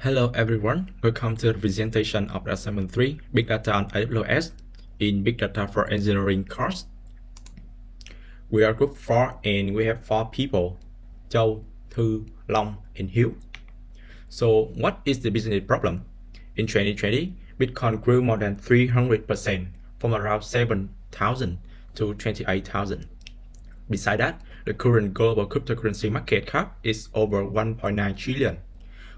Hello everyone, welcome to the presentation of Assignment 3, Big Data on AWS in Big Data for Engineering course. We are group 4 and we have 4 people, Châu, Thư, Long, and Hiếu. So what is the business problem? In 2020, Bitcoin grew more than 300% from around 7,000 to 28,000. Besides that, the current global cryptocurrency market cap is over 1.9 trillion.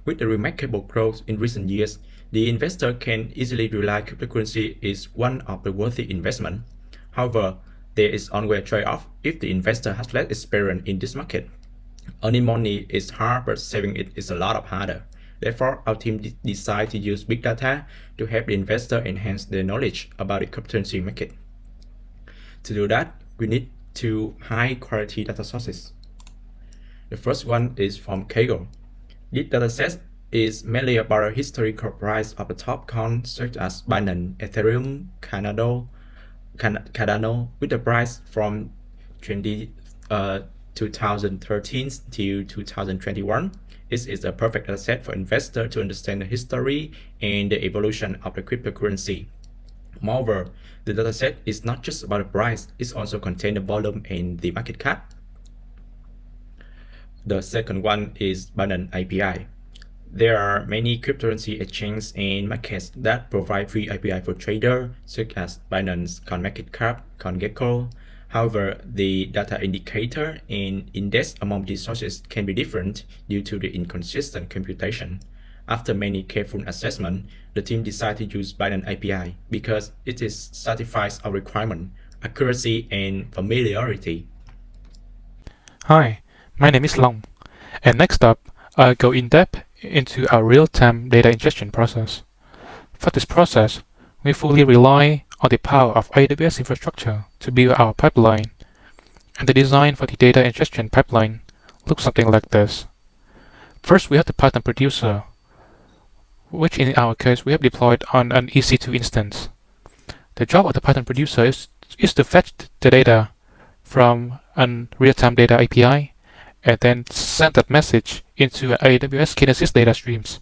With the remarkable growth in recent years, the investor can easily realize cryptocurrency is one of the worthy investment. However, there is always a trade-off if the investor has less experience in this market. Earning money is hard, but saving it is a lot harder. Therefore, our team decided to use big data to help the investor enhance their knowledge about the cryptocurrency market. To do that, we need two high-quality data sources. The first one is from Kaggle. This dataset is mainly about a historical price of the top coins such as Binance, Ethereum, Cardano, with the price from 2013 to 2021. This is a perfect dataset for investors to understand the history and the evolution of the cryptocurrency. Moreover, the dataset is not just about the price, it also contains the volume and the market cap. The second one is Binance API. There are many cryptocurrency exchanges and markets that provide free API for traders, such as Binance CoinMarketCap, CoinGecko. However, the data indicator and index among these sources can be different due to the inconsistent computation. After many careful assessment, the team decided to use Binance API because it satisfies our requirement, accuracy, and familiarity. Hi, my name is Long, and next up, I'll go in depth into our real-time data ingestion process. For this process, we fully rely on the power of AWS infrastructure to build our pipeline, and the design for the data ingestion pipeline looks something like this. First, we have the Python producer, which in our case we have deployed on an EC2 instance. The job of the Python producer is to fetch the data from a real-time data API and then send that message into AWS Kinesis data streams.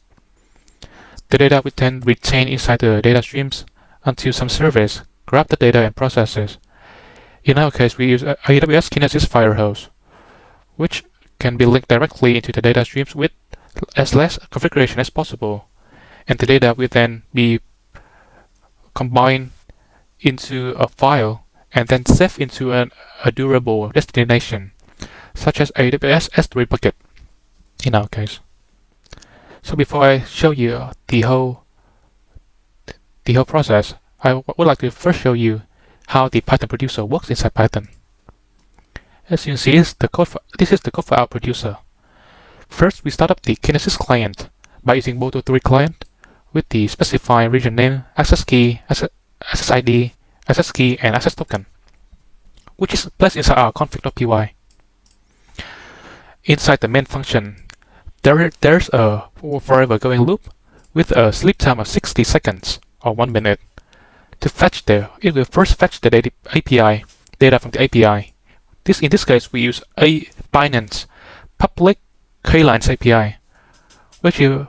The data will then retain inside the data streams until some service grab the data and process it. In our case, we use AWS Kinesis Firehose, which can be linked directly into the data streams with as less configuration as possible, and the data will then be combined into a file and then saved into a durable destination, such as AWS S3 bucket in our case. So before I show you the whole process, I would like to first show you how the Python producer works inside Python. As you can see, this is the code for our producer. First, we start up the Kinesis client by using Moto3 client with the specified region name, access key, access ID, access key, and access token, which is placed inside our config.py. Inside the main function, there's a forever going loop with a sleep time of 60 seconds or 1 minute. To fetch it will first fetch the data from the API. In this case, we use a Binance public K-lines API, which will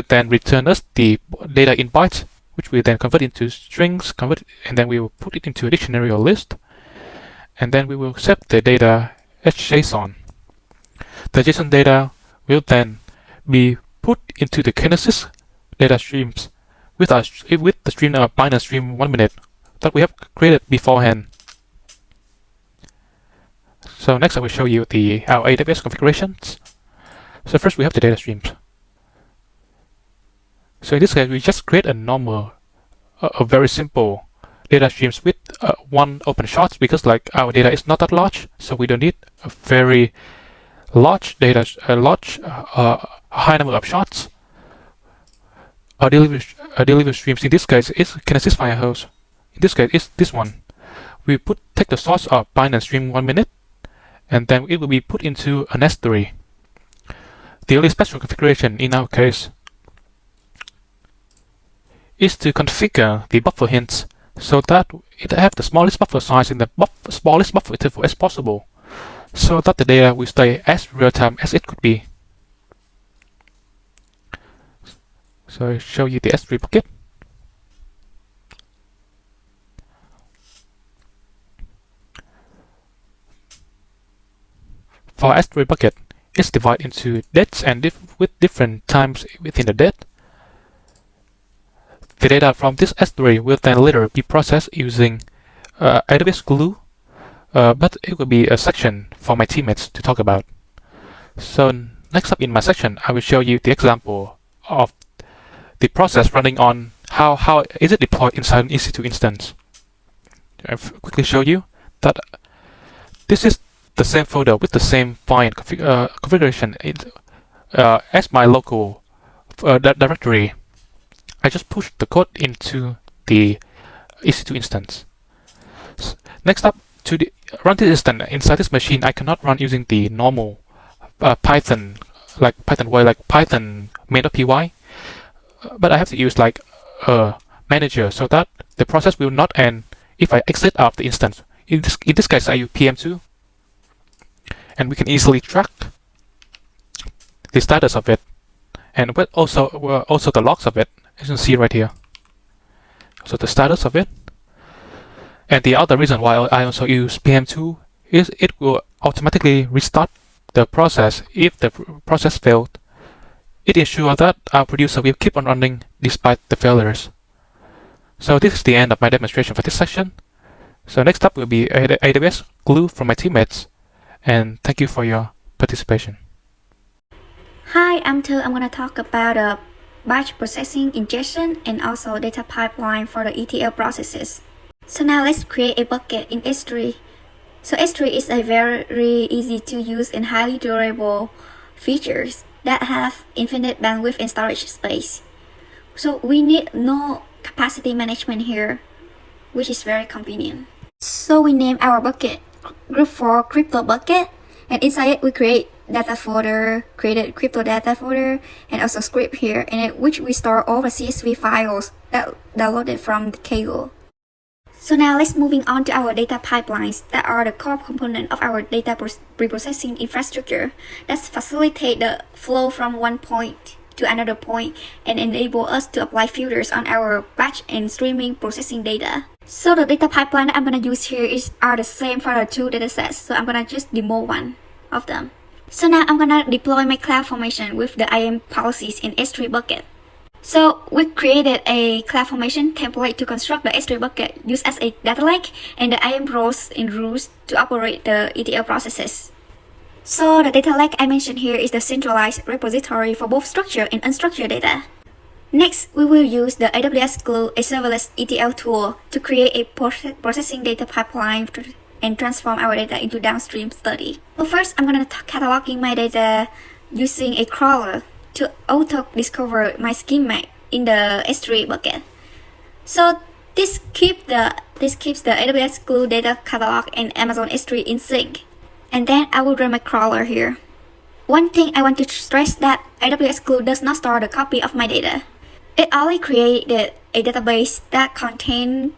then return us the data in bytes, which we then convert into strings, and then we will put it into a dictionary or list, and then we will accept the data as JSON. The JSON data will then be put into the Kinesis data streams with the stream Binance stream 1 minute that we have created beforehand. So next I will show you our AWS configurations. So first we have the data streams. So in this case we just create a normal, a very simple data streams with one open shot, because like our data is not that large, so we don't need a very large high number of shots. Our delivery streams in this case is Kinesis Firehose. In this case is this one. We take the source of Binance stream 1 minute, and then it will be put into an S3. The only special configuration in our case is to configure the buffer hints so that it have the smallest buffer size in the smallest buffer interval as possible, so that the data will stay as real-time as it could be. So I show you the S3 bucket. For S3 bucket, it's divided into dates and with different times within the date. The data from this S3 will then later be processed using AWS Glue, but it will be a section for my teammates to talk about. So next up in my section, I will show you the example of the process running on how is it deployed inside an EC2 instance. I'll quickly show you that this is the same folder with the same file configuration as my local directory. I just pushed the code into the EC2 instance. Next up, to run this instance inside this machine, I cannot run using the normal Python way, like Python main.py, but I have to use like a manager so that the process will not end if I exit out of the instance. In this case, I use PM2, and we can easily track the status of it, and also the logs of it, as you can see right here. So the status of it. And the other reason why I also use PM2 is it will automatically restart the process if the process failed. It ensures that our producer will keep on running despite the failures. So this is the end of my demonstration for this section. So next up will be AWS Glue from my teammates. And thank you for your participation. Hi, I'm going to talk about batch processing ingestion and also data pipeline for the ETL processes. So now let's create a bucket in S3. So S3 is a very easy to use and highly durable features that have infinite bandwidth and storage space. So we need no capacity management here, which is very convenient. So we name our bucket group for crypto bucket, and inside it we create data folder, created crypto data folder, and also script here, in which we store all the CSV files that downloaded from the Kaggle. So now let's moving on to our data pipelines that are the core component of our data preprocessing infrastructure that facilitate the flow from one point to another point and enable us to apply filters on our batch and streaming processing data. So the data pipeline that I'm going to use here are the same for the two datasets. So I'm going to just demo one of them. So now I'm going to deploy my CloudFormation with the IAM policies in S3 bucket. So we created a CloudFormation template to construct the S3 bucket used as a data lake and the IAM roles and rules to operate the ETL processes. So the data lake I mentioned here is the centralized repository for both structured and unstructured data. Next, we will use the AWS Glue, a serverless ETL tool, to create a processing data pipeline and transform our data into downstream study. So first, I'm going to cataloging my data using a crawler to auto-discover my schema in the S3 bucket. So this keeps the AWS Glue data catalog and Amazon S3 in sync. And then I will run my crawler here. One thing I want to stress that AWS Glue does not store the copy of my data. It only created a database that contains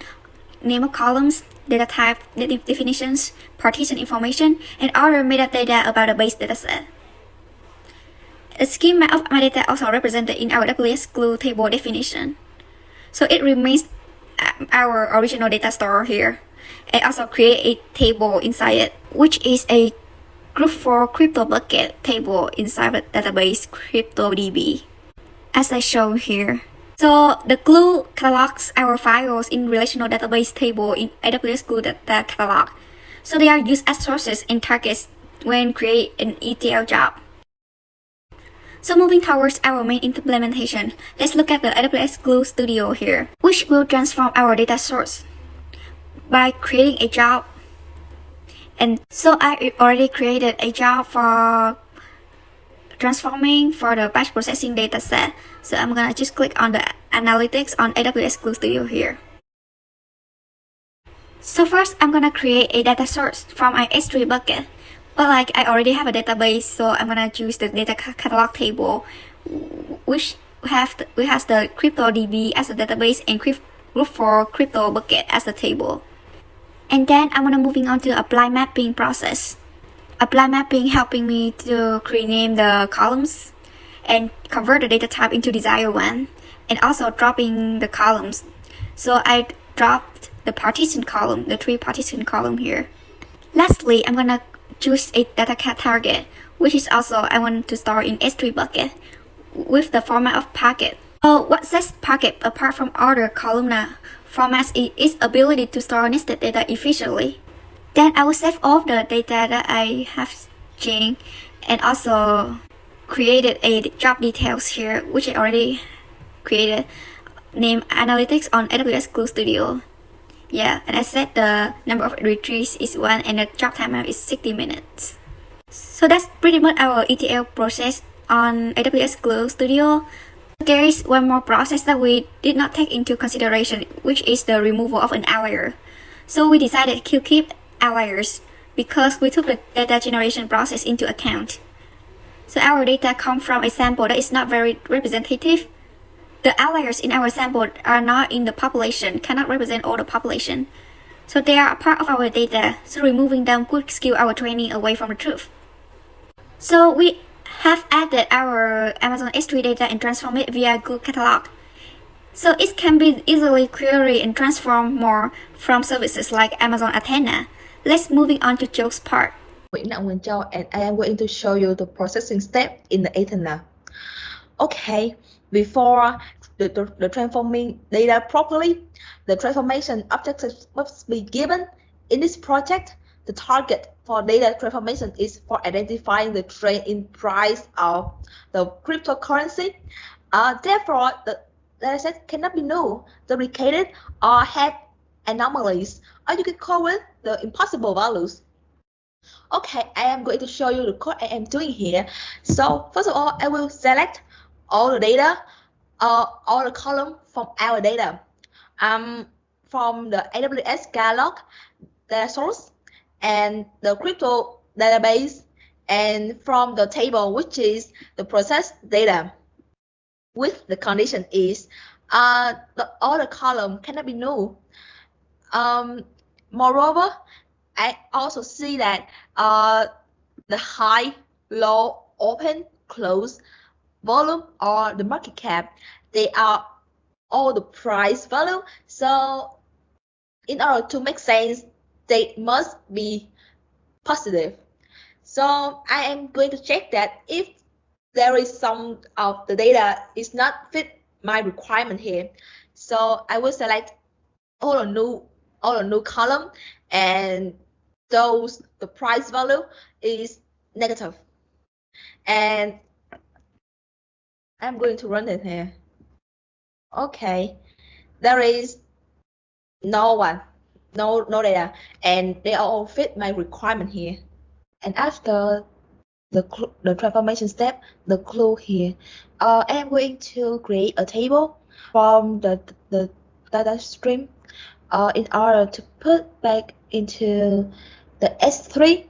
name of columns, data type, data definitions, partition information, and other metadata about the base dataset. The schema of my data also represented in our AWS Glue table definition. So it remains our original data store here. And also create a table inside it, which is a group for crypto bucket table inside the database CryptoDB, as I show here. So the Glue catalogs our files in relational database table in AWS Glue data catalog. So they are used as sources and targets when create an ETL job. So moving towards our main implementation, let's look at the AWS Glue Studio here, which will transform our data source by creating a job. And so I already created a job for transforming for the batch processing data set. So I'm gonna just click on the analytics on AWS Glue Studio here. So first I'm gonna create a data source from my S3 bucket. But like I already have a database, so I'm gonna choose the data catalog table, which has the CryptoDB as a database and group for crypto bucket as the table. And then I'm gonna moving on to apply mapping process. Apply mapping helping me to rename the columns and convert the data type into desired one, and also dropping the columns. So I dropped the partition column, the 3 partition column here. Lastly, I'm gonna choose a data target, which is also I want to store in S3 bucket with the format of packet. So what sets packet apart from other columnar formats is its ability to store nested data efficiently. Then I will save all the data that I have changed and also created a job details here, which I already created, named Analytics on AWS Glue Studio. Yeah, and I set the number of retrieves is 1 and the job timer is 60 minutes. So that's pretty much our ETL process on AWS Glue Studio. There is one more process that we did not take into consideration, which is the removal of an outlier. So we decided to keep outliers because we took the data generation process into account. So our data come from a sample that is not very representative. The outliers in our sample are not in the population, cannot represent all the population. So they are a part of our data, so removing them could skew our training away from the truth. So we have added our Amazon S3 data and transformed it via Glue Catalog. So it can be easily queried and transformed more from services like Amazon Athena. Let's moving on to Joe's part. And I am going to show you the processing step in the Athena. Okay, before the transforming data properly, the transformation objectives must be given. In this project, the target for data transformation is for identifying the trend in price of the cryptocurrency. Therefore, the dataset cannot be null, duplicated, or have anomalies, or you can call it the impossible values. Okay, I am going to show you the code I am doing here. So first of all, I will select all the data, all the column from our data, from the AWS catalog, data source, and the crypto database, and from the table, which is the process data. With the condition is all the column cannot be null. Moreover, I also see that the high, low, open, close, volume, or the market cap, they are all the price value. So in order to make sense, they must be positive. So I am going to check that if there is some of the data is not fit my requirement here. So I will select all the new column, and those the price value is negative, and I'm going to run it here. Okay, there is no data, and they all fit my requirement here. And after the transformation step, the clue here, I am going to create a table from the data stream in order to put back into the S3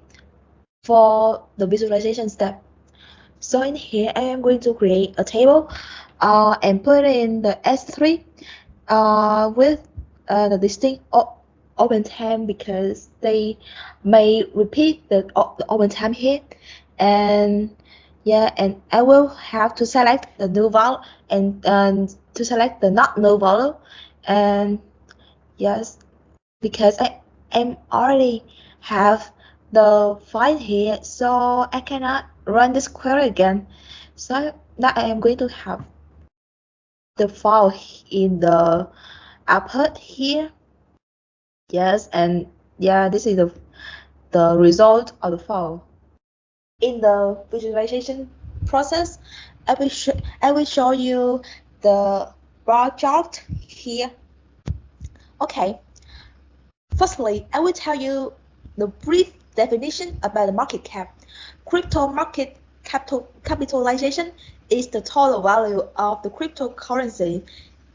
for the visualization step. So in here, I am going to create a table and put in the S3 with the distinct open time, because they may repeat the open time here. And yeah, and I will have to select the null value and to select the not null value. And yes, because I am already have the file here, so I cannot run this query again. So now I am going to have the file in the output here. Yes, and yeah, this is the result of the file. In the visualization process, I will show you the bar chart here. Okay, firstly, I will tell you the brief definition about the market cap. Crypto market capitalization is the total value of the cryptocurrency.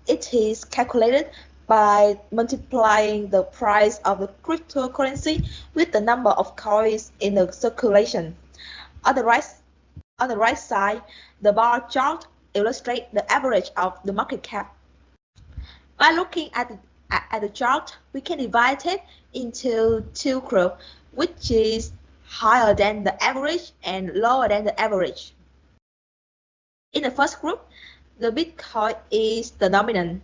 It is calculated by multiplying the price of the cryptocurrency with the number of coins in the circulation. On the right side, the bar chart illustrates the average of the market cap. By looking at the chart, we can divide it into two groups, which is higher than the average and lower than the average. In the first group, the Bitcoin is the dominant,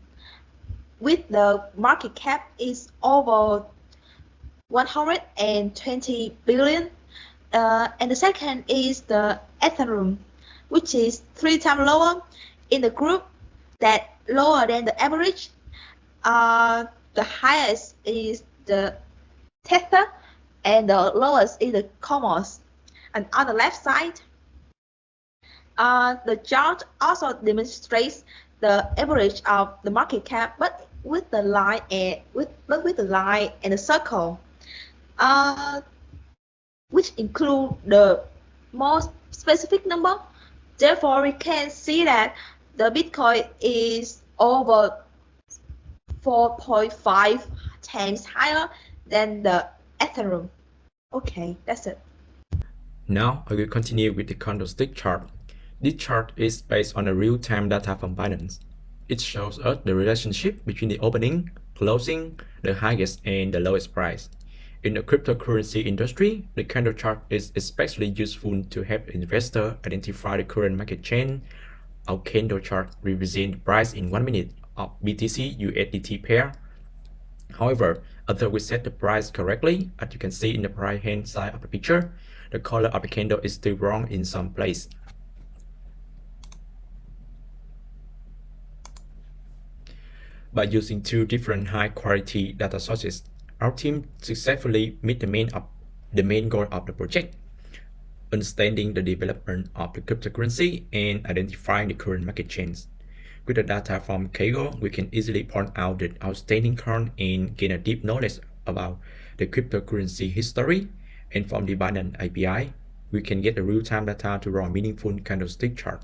with the market cap is over 120 billion. And the second is the Ethereum, which is 3 times lower. In the group that lower than the average, the highest is the Tether and the lowest is the Cosmos. And on the left side, the chart also demonstrates the average of the market cap, but with the line and with the line and the circle, which include the more specific number. Therefore, we can see that the Bitcoin is over 4.5 times higher than the Ethereum. Okay, that's it. Now I will continue with the candlestick chart. This chart is based on the real-time data from Binance. It shows us the relationship between the opening, closing, the highest and the lowest price. In the cryptocurrency industry, the candle chart is especially useful to help investors identify the current market trend. Our candle chart represents the price in 1 minute of BTC USDT pair. However, after we set the price correctly, as you can see in the right hand side of the picture, the color of the candle is still wrong in some place. By using two different high-quality data sources, our team successfully met the main goal of the project: understanding the development of the cryptocurrency and identifying the current market trends. With the data from Kaggle, we can easily point out the outstanding coin and gain a deep knowledge about the cryptocurrency history. And from the Binance API, we can get the real-time data to draw meaningful candlestick chart.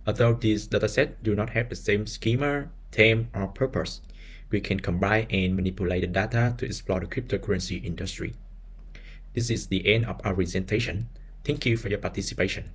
Although these datasets do not have the same schema, theme, or purpose, we can combine and manipulate the data to explore the cryptocurrency industry. This is the end of our presentation. Thank you for your participation.